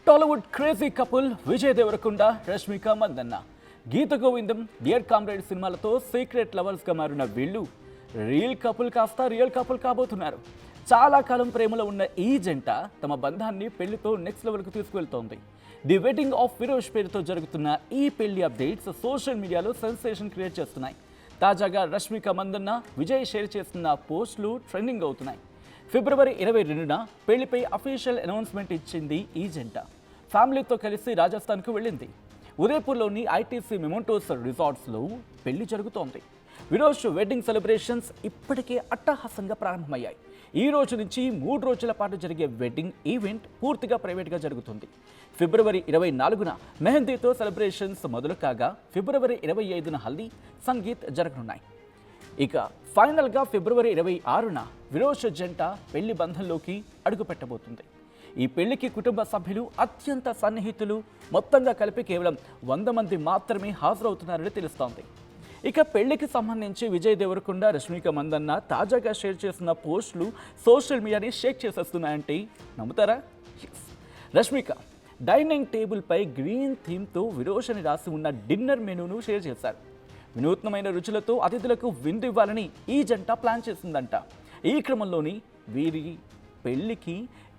Tollywood crazy couple Vijay Devarakonda Rashmika Mandanna గీత గోవిందం dear comrade సినిమాలతో secret లవర్స్గా మారిన వీళ్ళు రియల్ కపుల్ కాస్త రియల్ కపుల్ కాబోతున్నారు. చాలా కాలం ప్రేమలో ఉన్న ఈ జంట తమ బంధాన్ని పెళ్లితో నెక్స్ట్ లెవెల్కు తీసుకువెళ్తోంది. ది వెడ్డింగ్ ఆఫ్ ఫిరోజ్ పేరుతో జరుగుతున్న ఈ పెళ్లి అప్డేట్స్ సోషల్ మీడియాలో సెన్సేషన్ క్రియేట్ చేస్తున్నాయి. తాజాగా రష్మిక మందన్న విజయ్ షేర్ చేస్తున్న పోస్టులు ట్రెండింగ్ అవుతున్నాయి. ఫిబ్రవరి 22న పెళ్లిపై అఫీషియల్ అనౌన్స్మెంట్ ఇచ్చింది ఈ జంట. ఫ్యామిలీతో కలిసి రాజస్థాన్కు వెళ్ళింది. ఉదయపూర్లోని ఐటీసీ మెమోంటోస్ రిసార్ట్స్లో పెళ్లి జరుగుతోంది. విరోష్ వెడ్డింగ్ సెలబ్రేషన్స్ ఇప్పటికే అట్టహాసంగా ప్రారంభమయ్యాయి. ఈ రోజు నుంచి 3 రోజుల పాటు జరిగే వెడ్డింగ్ ఈవెంట్ పూర్తిగా ప్రైవేట్గా జరుగుతుంది. ఫిబ్రవరి 24న మెహందీతో సెలబ్రేషన్స్ మొదలు కాగా ఫిబ్రవరి 25న హల్దీ సంగీత్ జరగనున్నాయి. ఇక ఫైనల్గా ఫిబ్రవరి 26న విరోష్ జంట పెళ్లి బంధంలోకి అడుగుపెట్టబోతుంది. ఈ పెళ్లికి కుటుంబ సభ్యులు, అత్యంత సన్నిహితులు మొత్తంగా కలిపి కేవలం 100 మంది మాత్రమే హాజరవుతున్నారని తెలుస్తోంది. ఇక పెళ్లికి సంబంధించి విజయ్ దేవరకొండ, రష్మిక మందన్న తాజాగా షేర్ చేసిన పోస్టులు సోషల్ మీడియాని షేక్ చేసేస్తున్నాయంటే నమ్ముతారా? రష్మిక డైనింగ్ టేబుల్పై గ్రీన్ థీమ్తో విరోష్ అని రాసి ఉన్న డిన్నర్ మెనూను షేర్ చేశారు. వినూత్నమైన రుచులతో అతిథులకు విందు ఇవ్వాలని ఈ జంట ప్లాన్ చేసిందంట. ఈ క్రమంలోని వీరి పెళ్లికి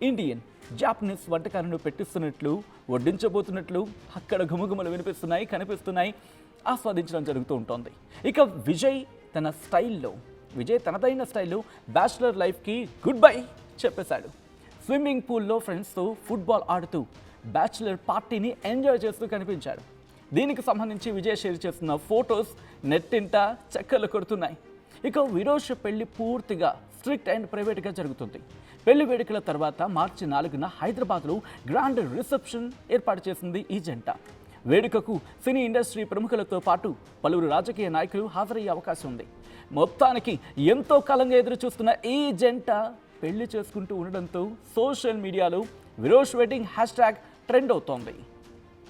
ఇండియన్, జాపనీస్ వంటకాలను పెట్టిస్తున్నట్లు, వడ్డించబోతున్నట్లు అక్కడ గుమగుమలు వినిపిస్తున్నాయి, కనిపిస్తున్నాయి, ఆస్వాదించడం జరుగుతూ ఉంటుంది. ఇక విజయ్ తనదైన స్టైల్లో బ్యాచిలర్ లైఫ్కి గుడ్ బై చెప్పేశాడు. స్విమ్మింగ్ పూల్లో ఫ్రెండ్స్తో ఫుట్బాల్ ఆడుతూ బ్యాచిలర్ పార్టీని ఎంజాయ్ చేస్తూ కనిపించాడు. దీనికి సంబంధించి విజయ్ షేర్ చేస్తున్న ఫొటోస్ నెట్టింట చక్కర్లు కొడుతున్నాయి. ఇక విరోష్ పెళ్లి పూర్తిగా స్ట్రిక్ట్ అండ్ ప్రైవేట్గా జరుగుతుంది. పెళ్లి వేడుకల తర్వాత మార్చి 4న హైదరాబాద్లో గ్రాండ్ రిసెప్షన్ ఏర్పాటు చేసింది ఈ జంట. వేడుకకు సినీ ఇండస్ట్రీ ప్రముఖులతో పాటు పలువురు రాజకీయ నాయకులు హాజరయ్యే అవకాశం ఉంది. మొత్తానికి ఎంతో కాలంగా ఎదురు చూస్తున్న ఈ జంట పెళ్లి చేసుకుంటూ ఉండడంతో సోషల్ మీడియాలో విరోష్ వెడ్డింగ్ హ్యాష్ ట్యాగ్ ట్రెండ్ అవుతోంది.